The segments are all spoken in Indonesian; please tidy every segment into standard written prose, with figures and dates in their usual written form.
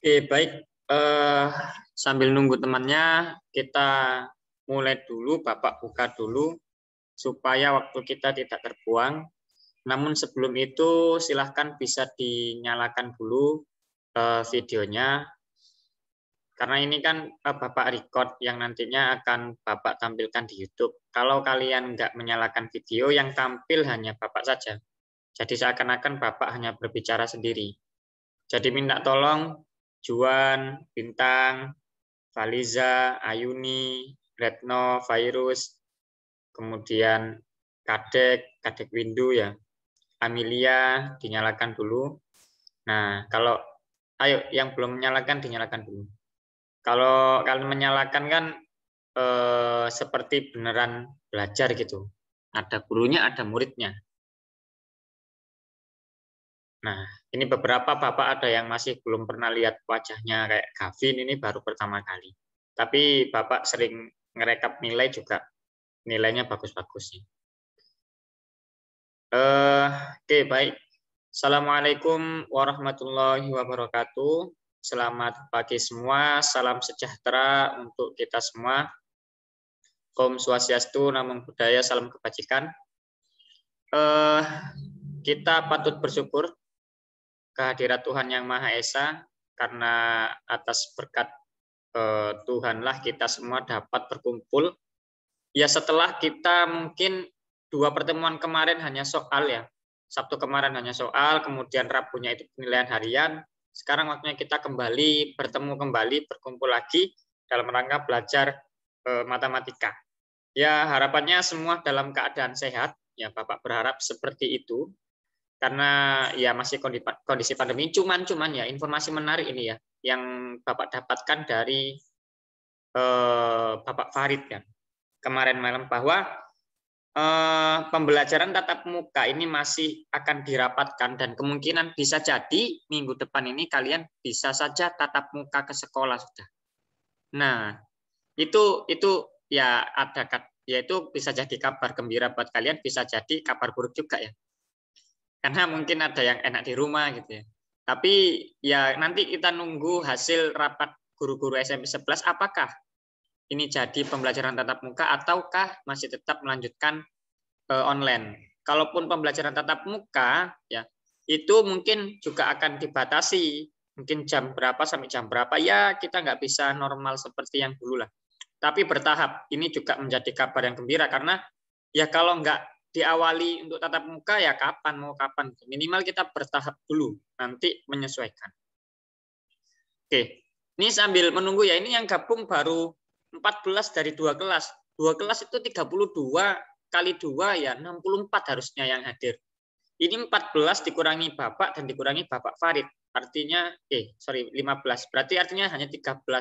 Oke, baik. Sambil nunggu temannya, kita mulai dulu, Bapak buka dulu, supaya waktu kita tidak terbuang. Namun sebelum itu, silahkan bisa dinyalakan dulu videonya, karena ini kan Bapak record yang nantinya akan Bapak tampilkan di YouTube. Kalau kalian nggak menyalakan video, yang tampil hanya Bapak saja. Jadi seakan-akan Bapak hanya berbicara sendiri. Jadi minta tolong Juan, Bintang, Valiza, Ayuni, Retno, Virus, kemudian Kadek Windu ya, Amelia dinyalakan dulu. Nah, kalau ayo yang belum menyalakan dinyalakan dulu. Kalau kalian menyalakan kan seperti beneran belajar gitu. Ada gurunya, ada muridnya. Nah, ini beberapa Bapak ada yang masih belum pernah lihat wajahnya kayak Gavin, ini baru pertama kali. Tapi Bapak sering ngerekap nilai juga, nilainya bagus-bagus sih. Oke, baik. Assalamualaikum warahmatullahi wabarakatuh. Selamat pagi semua, salam sejahtera untuk kita semua. Om Swastiastu, Namo Buddhaya, salam kebajikan. Kita patut bersyukur kehadirat Tuhan Yang Maha Esa, karena atas berkat Tuhanlah kita semua dapat berkumpul. Ya setelah kita mungkin 2 pertemuan kemarin hanya soal ya, Sabtu kemarin hanya soal, kemudian Rabunya itu penilaian harian. Sekarang waktunya kita kembali bertemu kembali, berkumpul lagi dalam rangka belajar matematika. Ya harapannya semua dalam keadaan sehat, ya Bapak berharap seperti itu. Karena ya masih kondisi pandemi, cuman ya informasi menarik ini ya yang Bapak dapatkan dari Bapak Farid kan kemarin malam, bahwa pembelajaran tatap muka ini masih akan dirapatkan dan kemungkinan bisa jadi minggu depan ini kalian bisa saja tatap muka ke sekolah sudah. Nah, itu ya ada, yaitu bisa jadi kabar gembira buat kalian, bisa jadi kabar buruk juga ya. Karena mungkin ada yang enak di rumah gitu ya. Tapi ya nanti kita nunggu hasil rapat guru-guru SMP 11 apakah ini jadi pembelajaran tatap muka ataukah masih tetap melanjutkan online. Kalaupun pembelajaran tatap muka ya itu mungkin juga akan dibatasi, mungkin jam berapa sampai jam berapa, ya kita nggak bisa normal seperti yang dulu lah. Tapi bertahap, ini juga menjadi kabar yang gembira karena ya kalau nggak diawali untuk tatap muka ya kapan, mau kapan. Minimal kita bertahap dulu, nanti menyesuaikan. Oke, ini sambil menunggu ya, ini yang gabung baru 14 dari 2 kelas. 2 kelas itu 32 kali 2 ya 64 harusnya yang hadir. Ini 14 dikurangi Bapak dan dikurangi Bapak Farid. Artinya 15. Berarti artinya hanya 13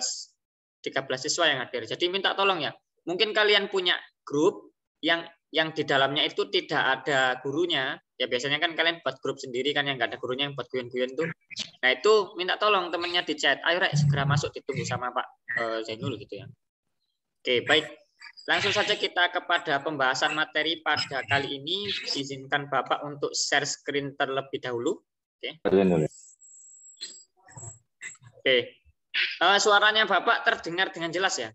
siswa yang hadir. Jadi minta tolong ya. Mungkin kalian punya grup yang di dalamnya itu tidak ada gurunya. Ya biasanya kan kalian buat grup sendiri kan yang nggak ada gurunya, yang buat guyon-guyon tuh. Nah itu minta tolong temennya di chat. Ayo Rek, segera masuk, ditunggu sama Pak Zainul gitu ya. Oke, baik. Langsung saja kita kepada pembahasan materi pada kali ini. Izinkan Bapak untuk share screen terlebih dahulu. Oke. Oke. Suaranya Bapak terdengar dengan jelas ya?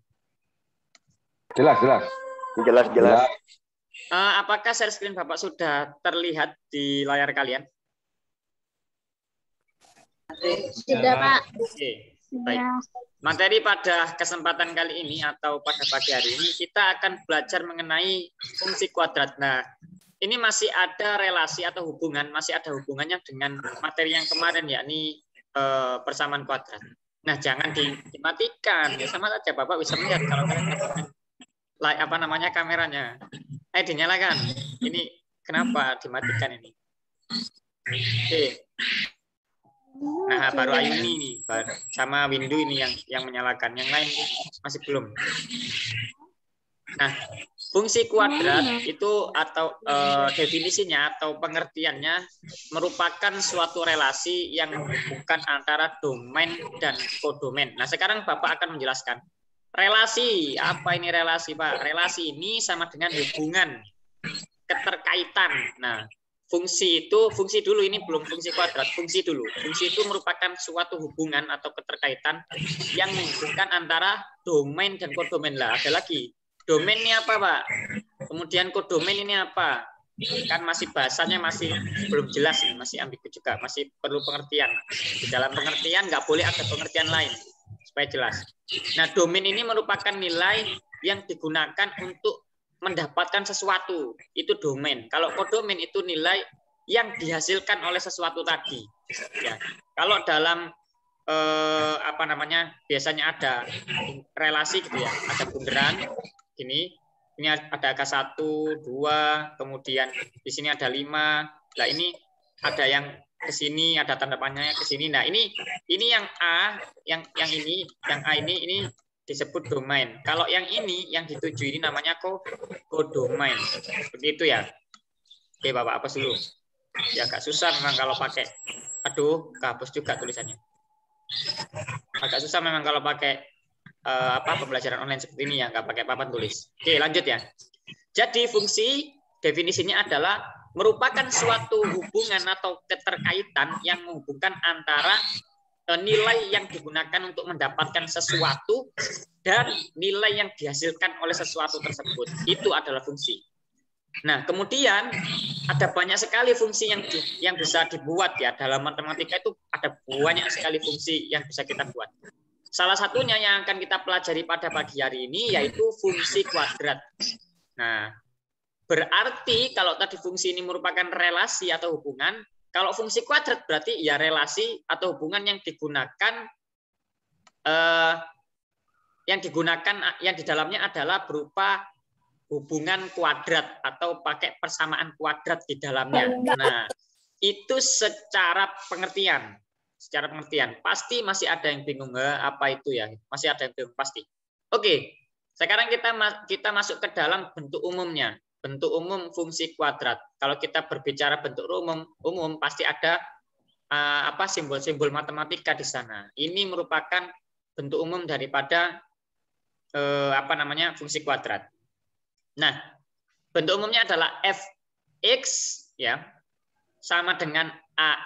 Jelas. Apakah share screen Bapak sudah terlihat di layar kalian? Sudah, Pak. Oke, baik. Materi pada kesempatan kali ini atau pada pagi hari ini kita akan belajar mengenai fungsi kuadrat. Nah, ini masih ada relasi atau hubungan, masih ada hubungannya dengan materi yang kemarin, yakni persamaan kuadrat. Nah, jangan dimatikan, ya sama saja Bapak bisa melihat kalau kalian kameranya. Dinyalakan. Ini kenapa dimatikan ini? Oke. Nah, baru Ayuni nih, sama Windu ini yang menyalakan, yang lain masih belum. Nah, fungsi kuadrat itu atau definisinya atau pengertiannya merupakan suatu relasi yang menghubungkan antara domain dan kodomain. Nah, sekarang Bapak akan menjelaskan relasi. Apa ini relasi, Pak? Relasi ini sama dengan hubungan, keterkaitan. Nah, fungsi dulu, ini belum fungsi kuadrat, fungsi dulu. Fungsi itu merupakan suatu hubungan atau keterkaitan yang menghubungkan antara domain dan kodomain. Lah, ada lagi. Domain ini apa, Pak? Kemudian kodomain ini apa? Kan masih bahasanya masih belum jelas nih, masih ambigu juga, masih perlu pengertian. Di dalam pengertian nggak boleh ada pengertian lain supaya jelas. Nah, domain ini merupakan nilai yang digunakan untuk mendapatkan sesuatu, itu domain. Kalau kodomain itu nilai yang dihasilkan oleh sesuatu tadi. Ya, kalau dalam biasanya ada relasi gitu ya, ada bunderan gini. Ini ada angka 1, 2, kemudian di sini ada 5. Nah, ini ada yang ke sini, ada tanda panahnya ke sini. Nah, ini yang A, yang ini, yang A ini disebut domain. Kalau yang ini, yang dituju ini namanya kodomain. Begitu ya. Oke, Bapak hapus dulu. Ya, agak susah memang kalau pakai. Aduh, kehapus juga tulisannya. Agak susah memang kalau pakai pembelajaran online seperti ini ya, nggak pakai papan tulis. Oke, lanjut ya. Jadi fungsi definisinya adalah merupakan suatu hubungan atau keterkaitan yang menghubungkan antara nilai yang digunakan untuk mendapatkan sesuatu dan nilai yang dihasilkan oleh sesuatu tersebut. Itu adalah fungsi. Nah, kemudian ada banyak sekali fungsi yang bisa dibuat ya. Dalam matematika itu ada banyak sekali fungsi yang bisa kita buat. Salah satunya yang akan kita pelajari pada pagi hari ini yaitu fungsi kuadrat. Nah, berarti kalau tadi fungsi ini merupakan relasi atau hubungan, kalau fungsi kuadrat berarti ya relasi atau hubungan yang digunakan yang di dalamnya adalah berupa hubungan kuadrat atau pakai persamaan kuadrat di dalamnya. Nah, itu secara pengertian. Secara pengertian pasti masih ada yang bingung, apa itu ya, masih ada yang bingung pasti. Oke, sekarang kita masuk ke dalam bentuk umumnya, bentuk umum fungsi kuadrat. Kalau kita berbicara bentuk umum pasti ada simbol-simbol matematika di sana. Ini merupakan bentuk umum daripada fungsi kuadrat. Nah, bentuk umumnya adalah fx ya sama dengan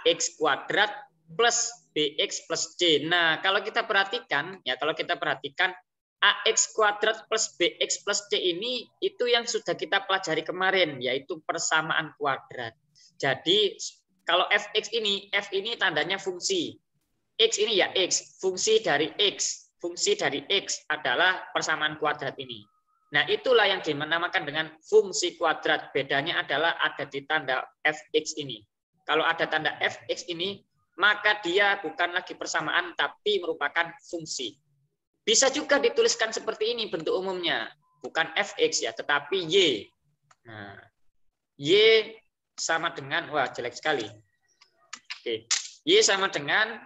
ax kuadrat plus bx plus c. Nah, kalau kita perhatikan ax kuadrat plus bx plus c ini itu yang sudah kita pelajari kemarin, yaitu persamaan kuadrat. Jadi kalau fx ini, f ini tandanya fungsi, x ini ya x, fungsi dari x adalah persamaan kuadrat ini. Nah, itulah yang dinamakan dengan fungsi kuadrat. Bedanya adalah ada di tanda fx ini. Kalau ada tanda fx ini, maka dia bukan lagi persamaan, tapi merupakan fungsi. Bisa juga dituliskan seperti ini bentuk umumnya. Bukan fx ya, tetapi y. Nah, y sama dengan, wah jelek sekali. Oke. Y sama dengan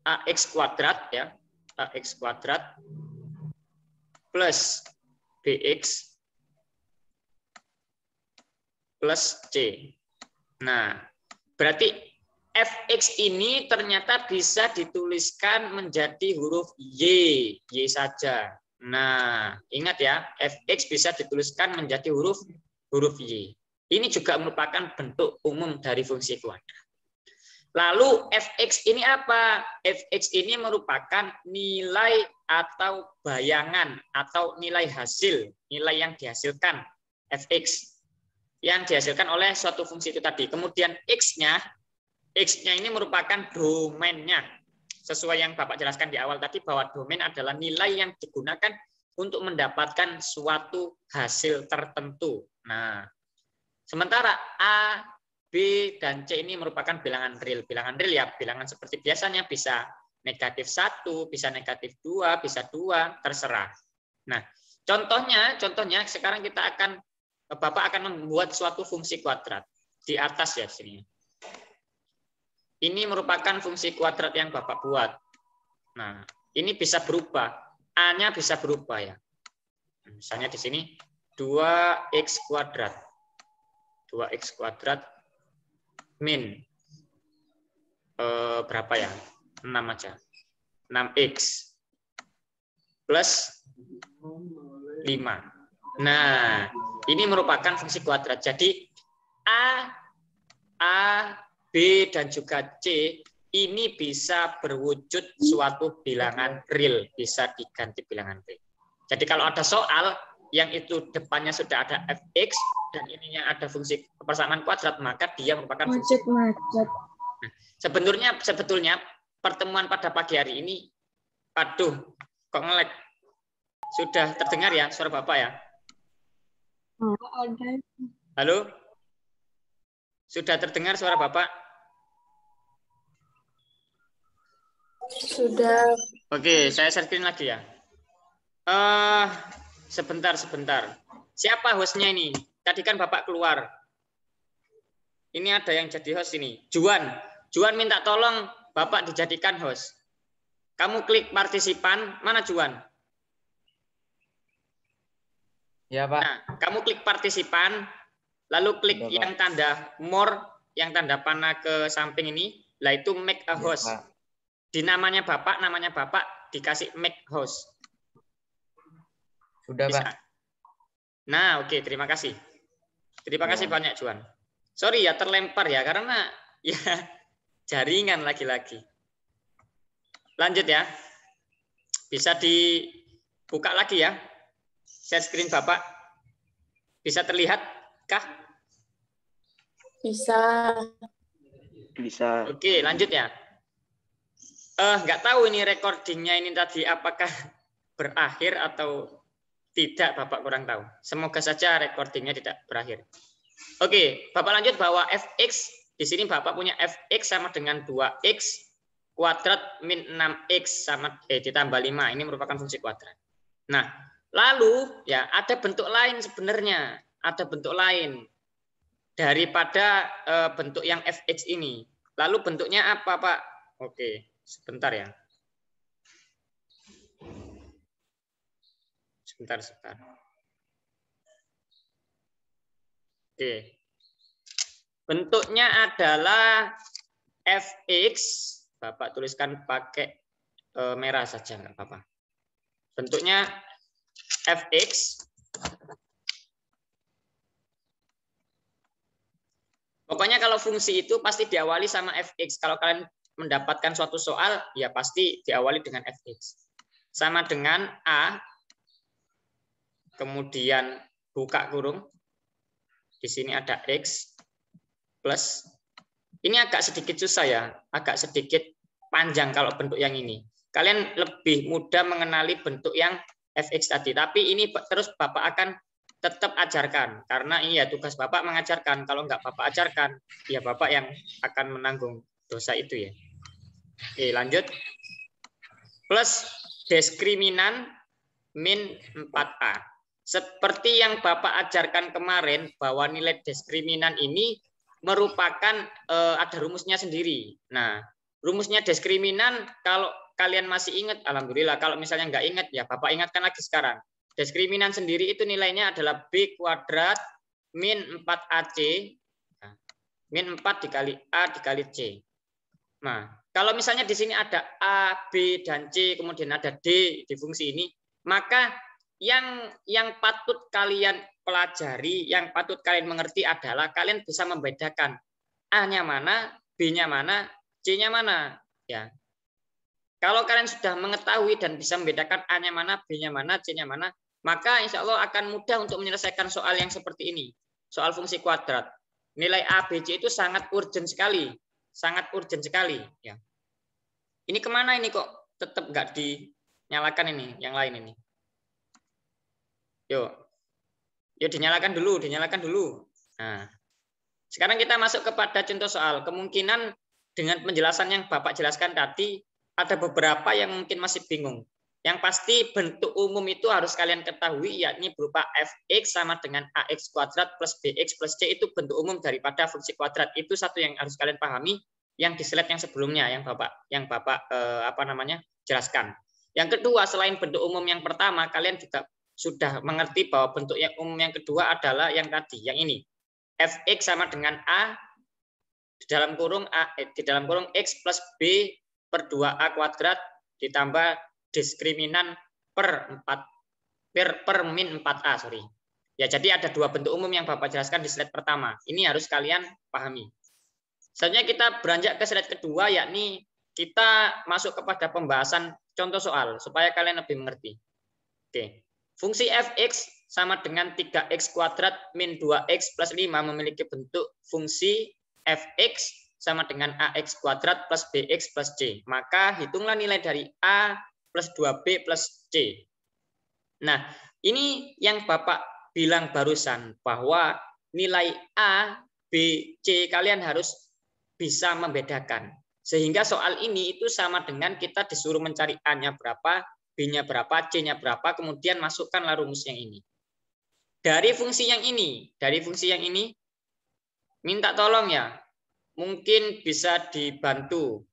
ax kuadrat ya. Ax kuadrat plus bx plus c. Nah, berarti fx ini ternyata bisa dituliskan menjadi huruf y saja. Nah, ingat ya, fx bisa dituliskan menjadi huruf y. Ini juga merupakan bentuk umum dari fungsi kuadrat. Lalu fx ini apa? Fx ini merupakan nilai atau bayangan atau nilai hasil, nilai yang dihasilkan fx yang dihasilkan oleh suatu fungsi itu tadi. Kemudian x-nya ini merupakan domainnya. Sesuai yang Bapak jelaskan di awal tadi bahwa domain adalah nilai yang digunakan untuk mendapatkan suatu hasil tertentu. Nah, sementara A, B, dan C ini merupakan bilangan real. Bilangan real ya, bilangan seperti biasanya bisa negatif 1, bisa negatif 2, bisa 2, terserah. Nah, contohnya sekarang Bapak akan membuat suatu fungsi kuadrat di atas ya sini. Ini merupakan fungsi kuadrat yang Bapak buat. Nah, ini bisa berubah. A-nya bisa berubah ya. Misalnya di sini 2x kuadrat. 2x kuadrat min berapa ya? 6 aja. 6x plus 5. Nah, Ini merupakan fungsi kuadrat. Jadi A, B, dan juga C ini bisa berwujud suatu bilangan real, bisa diganti bilangan real. Jadi kalau ada soal yang itu depannya sudah ada fx dan ininya ada fungsi persamaan kuadrat, maka dia merupakan fungsi. Nah, sebetulnya pertemuan pada pagi hari ini, aduh, kok nge-lag? Sudah terdengar ya suara Bapak ya? Halo? Sudah terdengar suara Bapak? Sudah. Oke, saya share screen lagi ya. Sebentar. Siapa hostnya ini? Tadi kan Bapak keluar. Ini ada yang jadi host ini. Juan minta tolong Bapak dijadikan host. Kamu klik partisipan. Mana Juan? Ya, Pak. Nah, kamu klik partisipan, lalu klik Sudah, yang tanda more, yang tanda panah ke samping ini, lah itu make a host. Ya, Di namanya Bapak dikasih make host. sudah, Bisa. Pak. Nah, oke, terima kasih. Terima kasih banyak, Juan. Sorry ya, terlempar ya, karena ya jaringan lagi-lagi. Lanjut ya. Bisa dibuka lagi ya. Share screen Bapak. Bisa terlihat kah? Bisa. Oke, lanjut ya. Nggak tahu ini recordingnya ini tadi apakah berakhir atau tidak, Bapak kurang tahu. Semoga saja recordingnya tidak berakhir. Oke, Bapak lanjut bahwa fx, di sini Bapak punya fx sama dengan 2x kuadrat min 6x sama ditambah 5. Ini merupakan fungsi kuadrat. Nah, lalu ya ada bentuk lain sebenarnya. Ada bentuk lain daripada bentuk yang fx ini. Lalu bentuknya apa, Pak? Oke, sebentar ya. Sebentar. Oke. Bentuknya adalah fx. Bapak tuliskan pakai merah saja, nggak apa-apa. Bentuknya fx. Pokoknya kalau fungsi itu pasti diawali sama fx. Kalau kalian mendapatkan suatu soal, ya pasti diawali dengan fx. Sama dengan A, kemudian buka kurung. Di sini ada X plus. Ini agak sedikit susah ya, agak sedikit panjang kalau bentuk yang ini. Kalian lebih mudah mengenali bentuk yang fx tadi. Tapi ini terus Bapak akan tetap ajarkan. Karena ini ya tugas Bapak mengajarkan. Kalau nggak Bapak ajarkan, ya Bapak yang akan menanggung dosa itu ya. Oke, lanjut. Plus diskriminan min 4A. Seperti yang Bapak ajarkan kemarin, bahwa nilai diskriminan ini merupakan ada rumusnya sendiri. Nah, rumusnya diskriminan kalau kalian masih ingat, alhamdulillah. Kalau misalnya nggak ingat, ya Bapak ingatkan lagi sekarang. Diskriminan sendiri itu nilainya adalah B kuadrat min 4AC. Nah, min 4 dikali A dikali C. Nah, kalau misalnya di sini ada A, B, dan C, kemudian ada D di fungsi ini, maka yang patut kalian pelajari, yang patut kalian mengerti adalah kalian bisa membedakan A-nya mana, B-nya mana, C-nya mana. Ya. Kalau kalian sudah mengetahui dan bisa membedakan A-nya mana, B-nya mana, C-nya mana, maka insya Allah akan mudah untuk menyelesaikan soal yang seperti ini. Soal fungsi kuadrat. Nilai A, B, C itu sangat urgent sekali. Sangat urgent sekali. Ya. Ini kemana ini kok tetap nggak dinyalakan ini, yang lain ini. Yuk dinyalakan dulu. Nah, sekarang kita masuk kepada contoh soal. Kemungkinan dengan penjelasan yang Bapak jelaskan tadi, ada beberapa yang mungkin masih bingung. Yang pasti bentuk umum itu harus kalian ketahui, yakni berupa fx sama dengan ax kuadrat plus bx plus c, itu bentuk umum daripada fungsi kuadrat. Itu satu yang harus kalian pahami, yang di slide yang sebelumnya yang Bapak jelaskan. Yang kedua, selain bentuk umum yang pertama, kalian juga sudah mengerti bahwa bentuk yang umum yang kedua adalah yang tadi, yang ini. Fx sama dengan A di dalam kurung X plus B per 2A kuadrat ditambah diskriminan per min 4A, sorry. Ya, jadi ada dua bentuk umum yang Bapak jelaskan di slide pertama. Ini harus kalian pahami. Selanjutnya kita beranjak ke slide kedua, yakni kita masuk kepada pembahasan contoh soal supaya kalian lebih mengerti. Oke. Fungsi fx sama dengan 3x kuadrat min 2x plus 5 memiliki bentuk fungsi fx sama dengan ax kuadrat plus bx plus c. Maka hitunglah nilai dari a plus 2b plus c. Nah, ini yang Bapak bilang barusan, bahwa nilai a, b, c kalian harus bisa membedakan. Sehingga soal ini itu sama dengan kita disuruh mencari a-nya berapa, b-nya berapa, c-nya berapa, kemudian masukkanlah rumus yang ini. Dari fungsi yang ini, minta tolong ya, mungkin bisa dibantu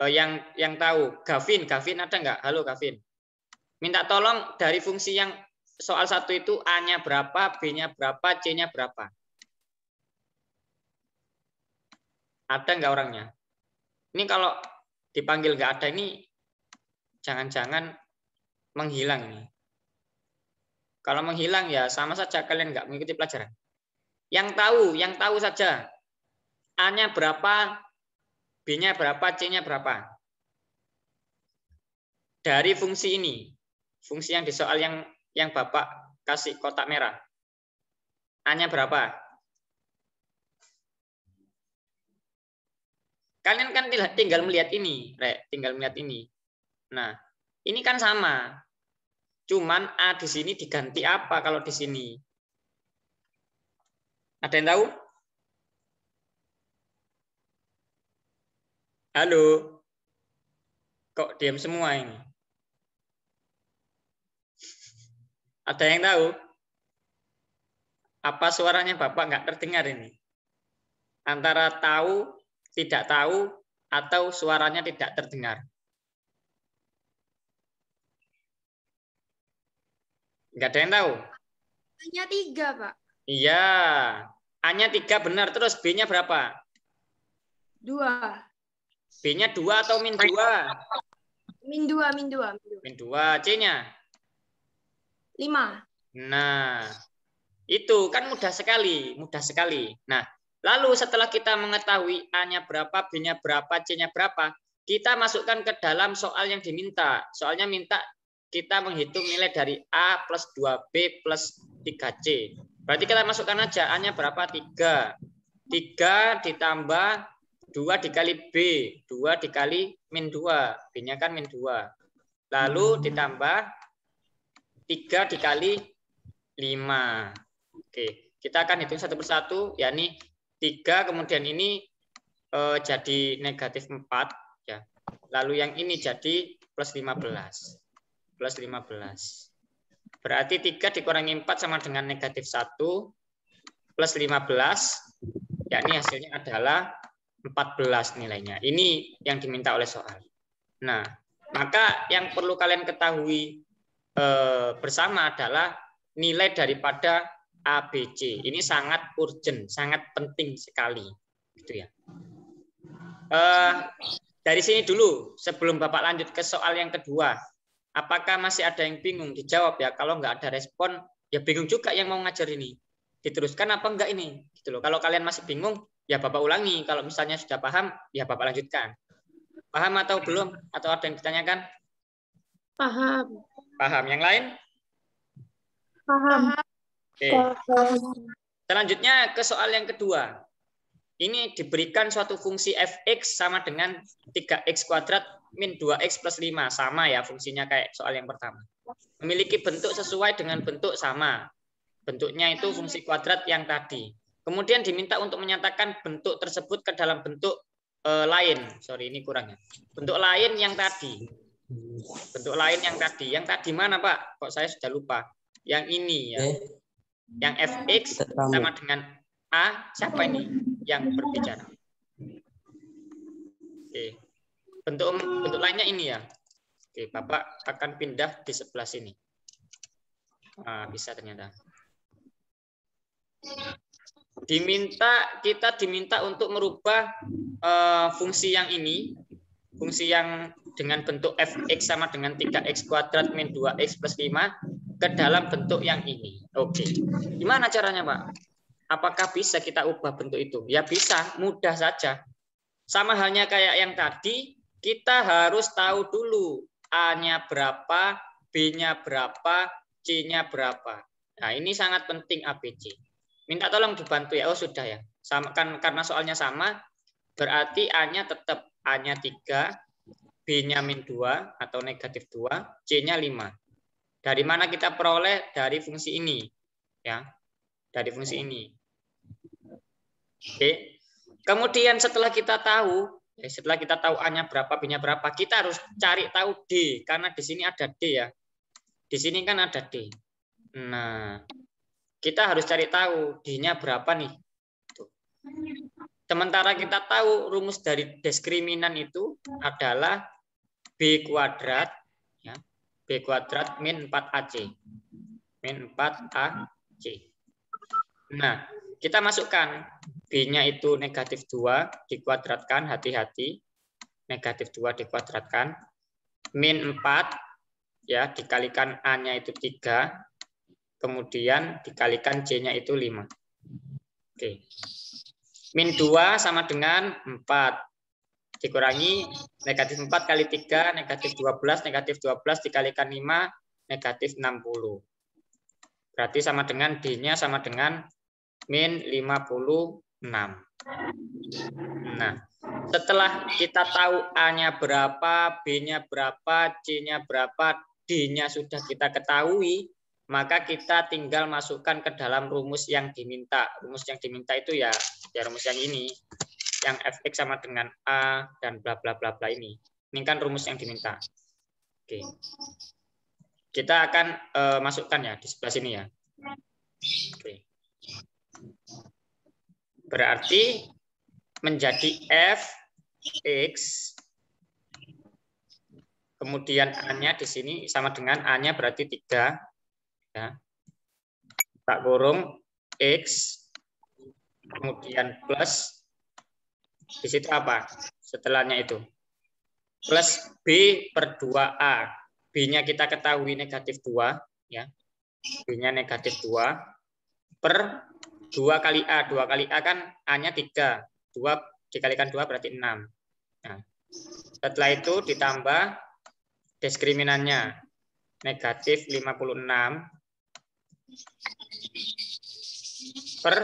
yang tahu. Gavin ada nggak? Halo Gavin. Minta tolong dari fungsi yang soal 1 itu A-nya berapa, B-nya berapa, C-nya berapa. Ada nggak orangnya? Ini kalau dipanggil nggak ada, ini jangan-jangan menghilang ini. Kalau menghilang ya sama saja kalian nggak mengikuti pelajaran. Yang tahu saja. A-nya berapa, B-nya berapa, C-nya berapa. Dari fungsi ini, fungsi yang di soal yang Bapak kasih kotak merah. A-nya berapa? Kalian kan tinggal melihat ini, tinggal melihat ini. Nah, ini kan sama. Cuman A di sini diganti apa kalau di sini? Ada yang tahu? Halo? Kok diam semua ini? Ada yang tahu? Apa suaranya Bapak nggak terdengar ini? Antara tahu, tidak tahu, atau suaranya tidak terdengar? Nggak ada yang tahu? A-nya 3, Pak. Iya. A-nya 3 benar. Terus B-nya berapa? 2. B-nya 2 atau min 2? Min 2. Min 2. C-nya? 5. Nah, itu kan mudah sekali. Nah, lalu setelah kita mengetahui A-nya berapa, B-nya berapa, C-nya berapa, kita masukkan ke dalam soal yang diminta. Soalnya minta kita menghitung nilai dari A plus 2B plus 3C. Berarti kita masukkan aja A-nya berapa? 3. 3 ditambah 2 dikali B. 2 dikali min 2. B-nya kan min 2. Lalu ditambah 3 dikali 5. Oke, kita akan hitung satu persatu, yakni 3, kemudian ini jadi negatif 4. Ya. Lalu yang ini jadi plus 15. Plus 15. Berarti 3 dikurangi 4 sama dengan negatif 1 plus 15, yakni hasilnya adalah 14 nilainya. Ini yang diminta oleh soal. Nah, maka yang perlu kalian ketahui bersama adalah nilai daripada ABC. Ini sangat urgent, sangat penting sekali. Gitu ya. Dari sini dulu, sebelum Bapak lanjut ke soal yang kedua. Apakah masih ada yang bingung? Dijawab ya. Kalau nggak ada respon, ya bingung juga yang mau ngajar ini. Diteruskan apa enggak ini? Gitu loh. Kalau kalian masih bingung, ya Bapak ulangi. Kalau misalnya sudah paham, ya Bapak lanjutkan. Paham atau belum? Atau ada yang ditanyakan? Paham. Paham. Yang lain? Paham. Oke. Selanjutnya ke soal yang kedua. Ini diberikan suatu fungsi fx sama dengan 3x kuadrat min 2x plus 5. Sama ya fungsinya kayak soal yang pertama. Memiliki bentuk sesuai dengan bentuk sama. Bentuknya itu fungsi kuadrat yang tadi. Kemudian diminta untuk menyatakan bentuk tersebut ke dalam bentuk lain. Sorry, ini kurangnya. Bentuk lain yang tadi. Bentuk lain yang tadi. Yang tadi mana Pak? Kok saya sudah lupa. Yang ini ya. Yang fx sama dengan A. Siapa ini yang berbicara? Oke. Bentuk lainnya ini ya. Oke, Bapak akan pindah di sebelah sini. Nah, bisa ternyata. Kita diminta untuk merubah fungsi yang ini, fungsi yang dengan bentuk fx sama dengan 3x kuadrat min 2x plus 5 ke dalam bentuk yang ini. Oke. Gimana caranya, Pak? Apakah bisa kita ubah bentuk itu? Ya bisa, mudah saja. Sama halnya kayak yang tadi, kita harus tahu dulu A-nya berapa, B-nya berapa, C-nya berapa. Nah, ini sangat penting ABC. Minta tolong dibantu ya. Oh, sudah ya. Sama kan karena soalnya sama, berarti A-nya tetap A-nya 3, B-nya -2 atau -2, C-nya 5. Dari mana kita peroleh? Dari fungsi ini. Ya. Dari fungsi ini. Oke. Kemudian setelah kita tahu A-nya berapa, B-nya berapa, kita harus cari tahu D, karena di sini ada D ya. Di sini kan ada D. Nah, kita harus cari tahu D-nya berapa nih. Tuh. Sementara kita tahu rumus dari diskriminan itu adalah B kuadrat, ya, B kuadrat min 4AC. Min 4AC. Nah, kita masukkan B-nya itu -2 dikuadratkan, hati-hati. -2 dikuadratkan. Min 4, ya, dikalikan A-nya itu 3. Kemudian dikalikan C-nya itu 5. Oke. Min 2 sama dengan 4. Dikurangi -4 kali 3, -12. -12 dikalikan 5, -60. Berarti sama dengan D-nya sama dengan min 56. Nah, setelah kita tahu A-nya berapa, B-nya berapa, C-nya berapa, D-nya sudah kita ketahui, maka kita tinggal masukkan ke dalam rumus yang diminta. Rumus yang diminta itu ya rumus yang ini, yang fx sama dengan A dan bla bla bla bla ini. Ini kan rumus yang diminta. Oke. Kita akan masukkan ya di sebelah sini ya. Oke. Berarti menjadi fx, kemudian A-nya di sini sama dengan A-nya berarti 3. Ya. Tak kurung X, kemudian plus, di situ apa? Setelahnya itu. Plus B per 2A. B-nya kita ketahui -2. Ya. B-nya -2 per 2 kali A. 2 kali A kan A-nya 3. 2 dikalikan 2 berarti 6. Nah, setelah itu ditambah diskriminannya. -56 per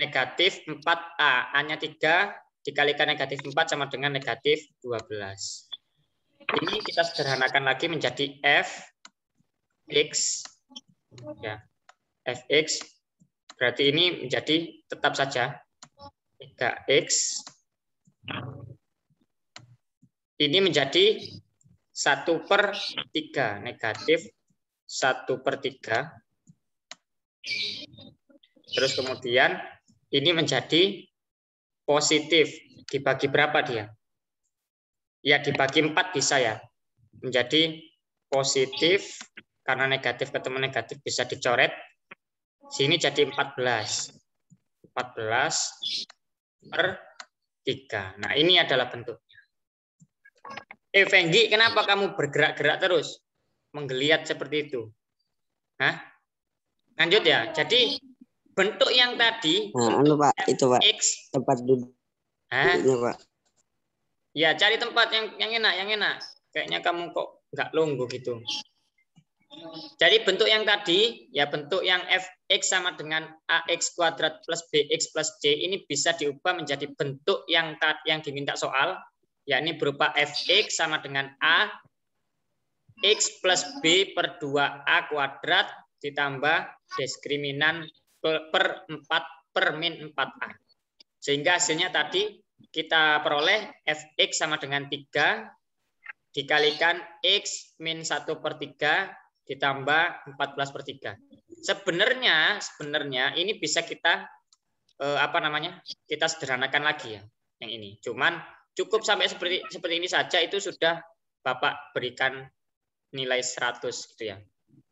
-4A. A-nya 3 dikalikan -4 sama dengan -12. Ini kita sederhanakan lagi menjadi fx. Ya. Fx berarti ini menjadi tetap saja 3x. Ini menjadi 1/3, negatif 1/3. Terus kemudian ini menjadi positif. Dibagi berapa dia? Ya dibagi 4 bisa ya. Menjadi positif, karena negatif ketemu negatif bisa dicoret. Sini jadi 14. 14/3. Nah, ini adalah bentuknya. Fenggi, kenapa kamu bergerak-gerak terus? Menggeliat seperti itu. Hah? Lanjut ya. Jadi bentuk yang tadi, Pak, itu Pak. X, Tempat duduknya Pak. Ya, cari tempat yang enak. Kayaknya kamu kok nggak longgo gitu. Jadi bentuk yang tadi, ya bentuk yang fx sama dengan ax kuadrat plus bx plus c ini bisa diubah menjadi bentuk yang diminta soal, yakni berupa fx sama dengan a x plus b per 2a kuadrat ditambah diskriminan per 4 per min 4a. Sehingga hasilnya tadi kita peroleh fx sama dengan 3 dikalikan x min 1/3 ditambah 14/3. Sebenarnya ini bisa kita kita sederhanakan lagi ya yang ini. Cuman cukup sampai seperti ini saja, itu sudah Bapak berikan nilai 100 gitu ya.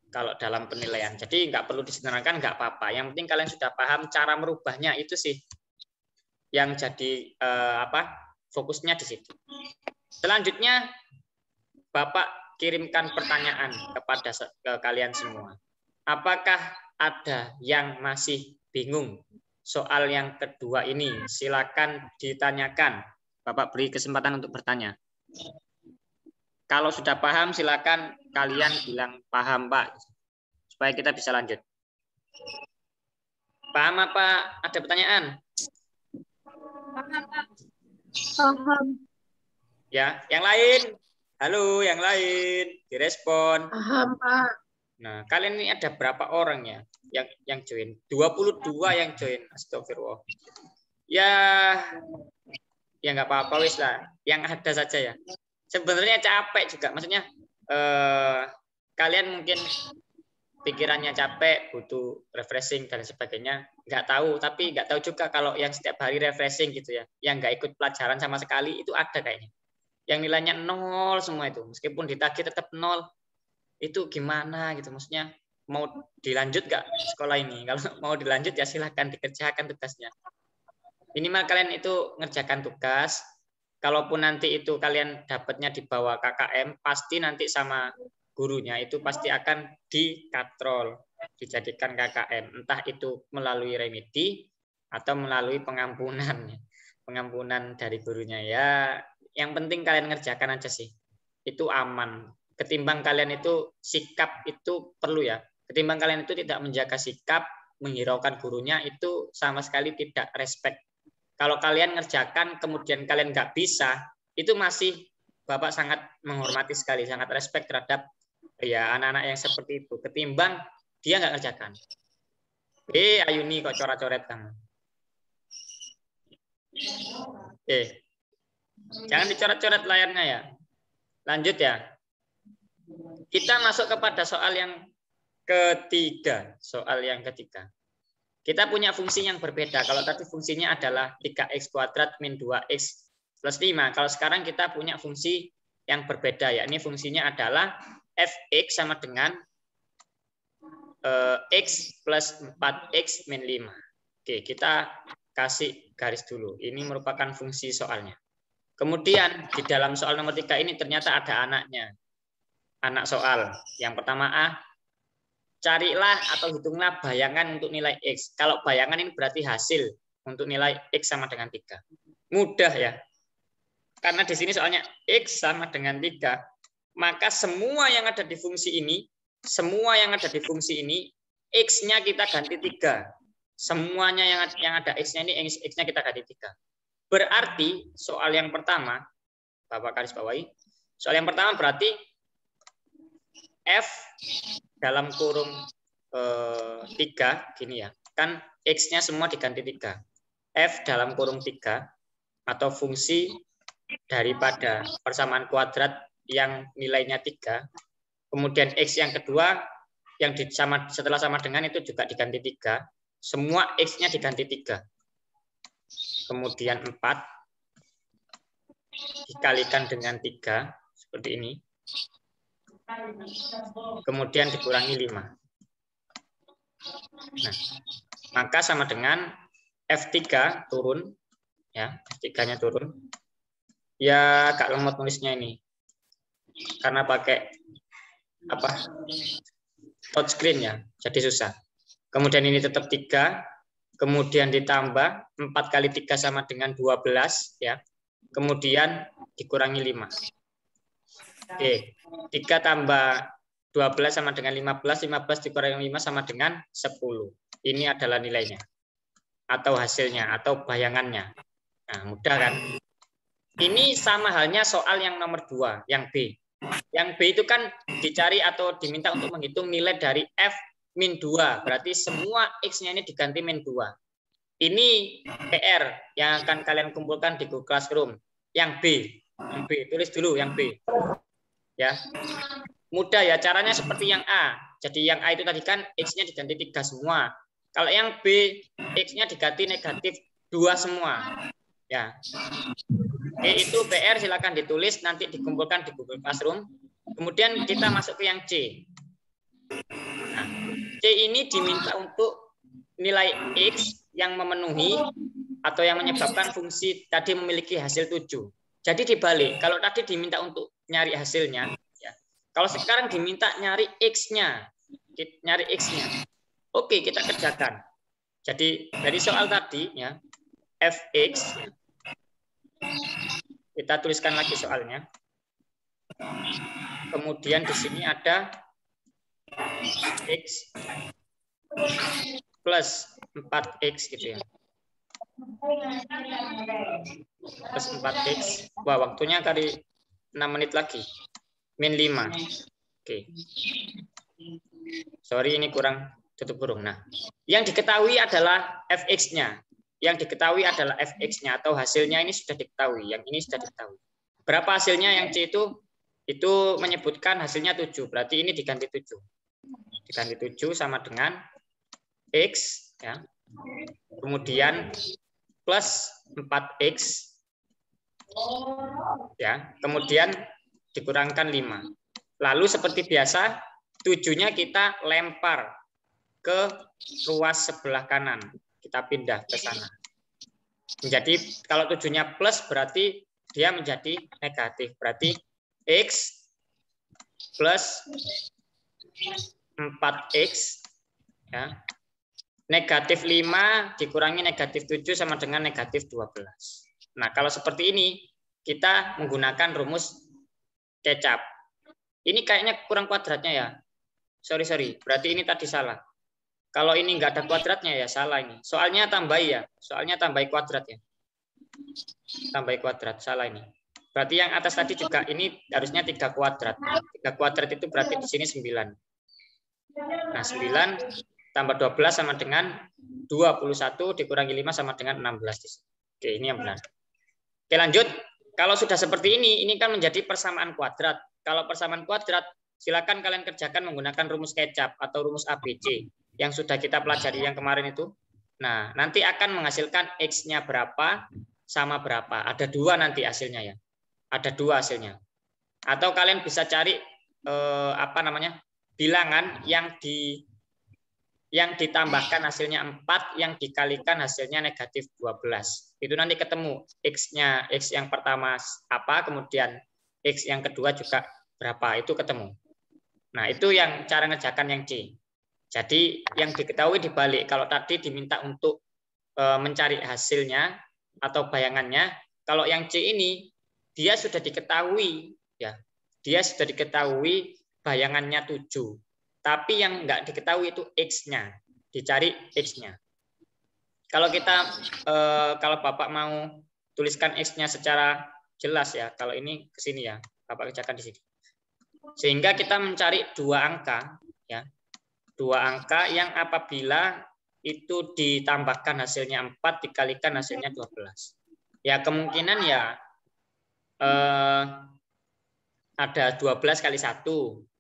Kalau dalam penilaian. Jadi nggak perlu disederhanakan, nggak apa-apa. Yang penting kalian sudah paham cara merubahnya, itu sih yang jadi fokusnya di situ. Selanjutnya Bapak kirimkan pertanyaan kepada kalian semua. Apakah ada yang masih bingung soal yang kedua ini? Silakan ditanyakan. Bapak beri kesempatan untuk bertanya. Kalau sudah paham, silakan kalian bilang paham, Pak, supaya kita bisa lanjut. Paham apa? Ada pertanyaan? Paham. Ya, yang lain? Halo, yang lain, direspon. Paham, Pak. Nah, kalian ini ada berapa orang ya yang join? 22 yang join. Astagfirullah. Ya nggak apa-apa wis lah. Yang ada saja ya. Sebenarnya capek juga. Maksudnya kalian mungkin pikirannya capek, butuh refreshing dan sebagainya. Nggak tahu, tapi nggak tahu juga kalau yang setiap hari refreshing gitu ya. Yang nggak ikut pelajaran sama sekali itu ada kayaknya. Yang nilainya 0 semua itu. Meskipun ditagih tetap 0. Itu gimana gitu, maksudnya mau dilanjut nggak sekolah ini? Kalau mau dilanjut ya silahkan dikerjakan tugasnya. Minimal kalian itu ngerjakan tugas. Kalaupun nanti itu kalian dapatnya di bawah KKM, pasti nanti sama gurunya itu pasti akan dikatrol, dijadikan KKM. Entah itu melalui remedi atau melalui pengampunan dari gurunya ya. Yang penting kalian ngerjakan aja sih. Itu aman. Ketimbang kalian itu sikap itu perlu ya. Ketimbang kalian itu tidak menjaga sikap, menghiraukan gurunya, itu sama sekali tidak respect. Kalau kalian ngerjakan kemudian kalian nggak bisa, itu masih Bapak sangat menghormati sekali, sangat respect terhadap ya anak-anak yang seperti itu. Ketimbang dia nggak ngerjakan. Ayuni kok coret-coret kamu. Jangan dicoret-coret layarnya ya. Lanjut ya. Kita masuk kepada soal yang ketiga. Soal yang ketiga. Kita punya fungsi yang berbeda. Kalau tadi fungsinya adalah 3x kuadrat min 2x plus 5. Kalau sekarang kita punya fungsi yang berbeda. Ya, ini fungsinya adalah fx sama dengan x plus 4x min 5. Oke, kita kasih garis dulu. Ini merupakan fungsi soalnya. Kemudian di dalam soal nomor 3 ini ternyata ada anaknya. Anak soal. Yang pertama A, carilah atau hitunglah bayangan untuk nilai X. Kalau bayangan ini berarti hasil untuk nilai X sama dengan 3. Mudah ya. Karena di sini soalnya X sama dengan 3, maka semua yang ada di fungsi ini, X-nya kita ganti 3. Semuanya yang ada X-nya ini, X-nya kita ganti 3. Berarti soal yang pertama, Bapak garis bawahi, soal yang pertama berarti F dalam kurung 3, gini ya, kan X-nya semua diganti 3. F dalam kurung 3, atau fungsi daripada persamaan kuadrat yang nilainya 3, kemudian X yang kedua, yang setelah sama dengan itu juga diganti 3, semua X-nya diganti 3. Kemudian 4 dikalikan dengan 3 seperti ini. Kemudian dikurangi 5. Nah, maka sama dengan F3 turun ya, F3-nya turun. Ya agak lemot nulisnya ini. Karena pakai touchscreen ya, jadi susah. Kemudian ini tetap 3. Kemudian ditambah 4 kali 3 sama dengan 12 ya. Kemudian dikurangi 5. Oke, 3 tambah 12 sama dengan 15, 15 dikurangi 5 sama dengan 10. Ini adalah nilainya. Atau hasilnya, atau bayangannya. Nah, mudah kan? Ini sama halnya soal yang nomor 2, yang B. Yang B itu kan dicari atau diminta untuk menghitung nilai dari F min 2, berarti semua X-nya ini diganti min 2. Ini PR yang akan kalian kumpulkan di Google Classroom. Yang B, tulis dulu yang B. Ya. Mudah ya, caranya seperti yang A. Jadi yang A itu tadi kan X-nya diganti 3 semua. Kalau yang B, X-nya diganti negatif 2 semua. Ya. Oke, itu PR silakan ditulis, nanti dikumpulkan di Google Classroom. Kemudian kita masuk ke yang C. Nah, C ini diminta untuk nilai X yang memenuhi atau yang menyebabkan fungsi tadi memiliki hasil 7. Jadi dibalik, kalau tadi diminta untuk nyari hasilnya, ya. Kalau sekarang diminta nyari X-nya. Oke, kita kerjakan. Jadi dari soal tadi ya, fx, kita tuliskan lagi soalnya. Kemudian di sini ada x plus 4x gitu ya. Plus 4x. Wah, waktunya kali 6 menit lagi. Min 5. Oke. Sorry, ini kurang tutup burung. Nah, yang diketahui adalah fx-nya. Yang diketahui adalah fx-nya atau hasilnya ini sudah diketahui. Yang ini sudah diketahui. Berapa hasilnya yang C itu? Itu menyebutkan hasilnya 7. Berarti ini diganti 7. Diganti 7 sama dengan x ya. Kemudian plus 4x ya. Kemudian dikurangkan 5. Lalu seperti biasa 7-nya kita lempar ke ruas sebelah kanan. Kita pindah ke sana. Jadi kalau 7-nya plus berarti dia menjadi negatif. Berarti X plus 4X ya. Negatif 5 dikurangi negatif 7 sama dengan negatif 12. Nah, kalau seperti ini kita menggunakan rumus kecap. Ini kayaknya kurang kuadratnya ya. Sorry. Berarti ini tadi salah. Kalau ini nggak ada kuadratnya ya salah ini. Soalnya tambahi ya. Soalnya tambahi kuadrat ya. Tambahi kuadrat. Salah ini. Berarti yang atas tadi juga ini harusnya 3 kuadrat. 3 kuadrat itu berarti di sini 9. Nah, 9 tambah 12 sama dengan 21 dikurangi 5 sama dengan 16 di sini. Oke, ini yang benar. Oke, lanjut. Kalau sudah seperti ini kan menjadi persamaan kuadrat. Kalau persamaan kuadrat, silakan kalian kerjakan menggunakan rumus kecap atau rumus ABC yang sudah kita pelajari yang kemarin itu. Nah, nanti akan menghasilkan X-nya berapa sama berapa. Ada 2 nanti hasilnya ya. Ada 2 hasilnya. Atau kalian bisa cari bilangan yang ditambahkan hasilnya 4 yang dikalikan hasilnya negatif 12. Itu nanti ketemu X-nya, X yang pertama apa, kemudian X yang kedua juga berapa, itu ketemu. Nah, itu yang cara ngerjakan yang C. Jadi yang diketahui dibalik. Kalau tadi diminta untuk mencari hasilnya atau bayangannya, kalau yang C ini dia sudah diketahui ya. Dia sudah diketahui bayangannya 7. Tapi yang enggak diketahui itu X-nya. Dicari X-nya. Kalau kita kalau Bapak mau tuliskan X-nya secara jelas ya, kalau ini ke sini ya, Bapak kerjakan di sini. Sehingga kita mencari 2 angka ya. 2 angka yang apabila itu ditambahkan hasilnya 4 dikalikan hasilnya 12. Ya kemungkinan ya ada 12 kali 1,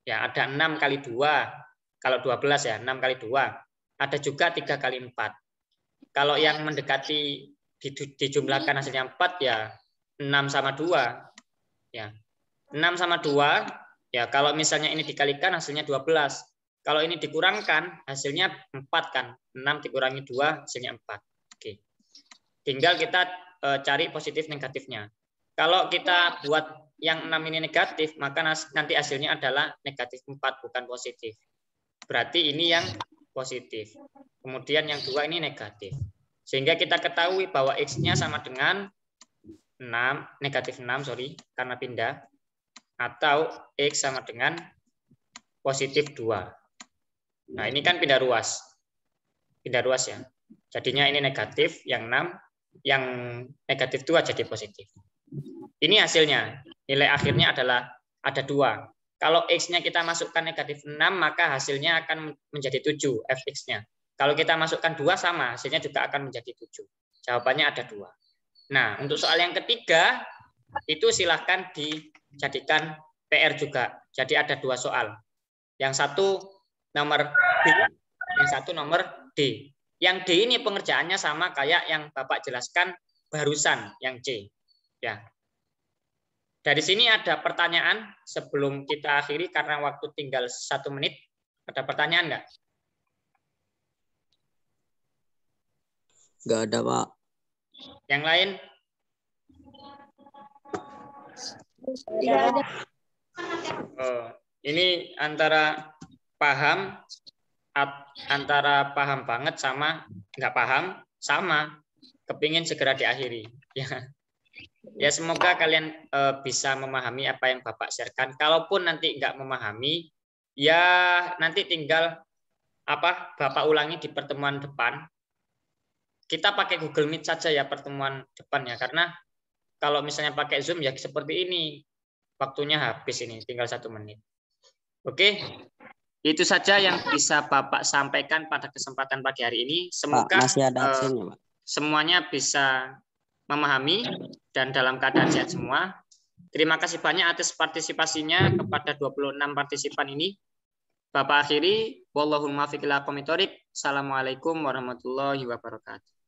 ya ada 6 kali 2. Kalau 12 ya 6 kali 2. Ada juga 3 kali 4. Kalau yang mendekati dijumlahkan hasilnya 4 ya 6 sama 2. Ya. 6 sama 2 ya kalau misalnya ini dikalikan hasilnya 12. Kalau ini dikurangkan hasilnya 4 kan. 6 dikurangi 2 hasilnya 4. Oke. Tinggal kita cari positif negatifnya. Kalau kita buat yang 6 ini negatif, maka nanti hasilnya adalah negatif 4 bukan positif. Berarti ini yang positif. Kemudian yang 2 ini negatif. Sehingga kita ketahui bahwa X-nya sama dengan 6, negatif 6 karena pindah. Atau X sama dengan positif 2. Nah, ini kan pindah ruas. Pindah ruas ya. Jadinya ini negatif, yang 6, yang negatif 2 jadi positif. Ini hasilnya. Nilai akhirnya adalah ada 2. Kalau X-nya kita masukkan negatif 6, maka hasilnya akan menjadi 7, Fx-nya. Kalau kita masukkan 2 sama, hasilnya juga akan menjadi 7. Jawabannya ada 2. Nah, untuk soal yang ketiga, itu silahkan dijadikan PR juga. Jadi ada 2 soal. Yang satu nomor B, yang satu nomor D. Yang D ini pengerjaannya sama kayak yang Bapak jelaskan barusan, yang C. Ya. Dari sini ada pertanyaan sebelum kita akhiri karena waktu tinggal 1 menit. Ada pertanyaan enggak? Enggak ada, Pak. Yang lain? Tidak ada. Oh, ini antara paham antara paham banget sama nggak paham, sama kepingin segera diakhiri. Ya semoga kalian bisa memahami apa yang Bapak sharekan. Kalaupun nanti nggak memahami, ya nanti tinggal Bapak ulangi di pertemuan depan. Kita pakai Google Meet saja ya pertemuan depan ya, karena kalau misalnya pakai Zoom ya seperti ini, waktunya habis ini, tinggal 1 menit. Oke, itu saja yang bisa Bapak sampaikan pada kesempatan pagi hari ini. Semoga Pak, masih ada absennya, Pak. Semuanya bisa memahami dan dalam keadaan sehat semua. Terima kasih banyak atas partisipasinya kepada 26 partisipan ini. Bapak akhiri, wallahul muwaffiq ila aqwamit thoriq. Assalamualaikum warahmatullahi wabarakatuh.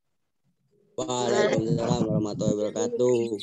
Waalaikumsalam warahmatullahi wabarakatuh.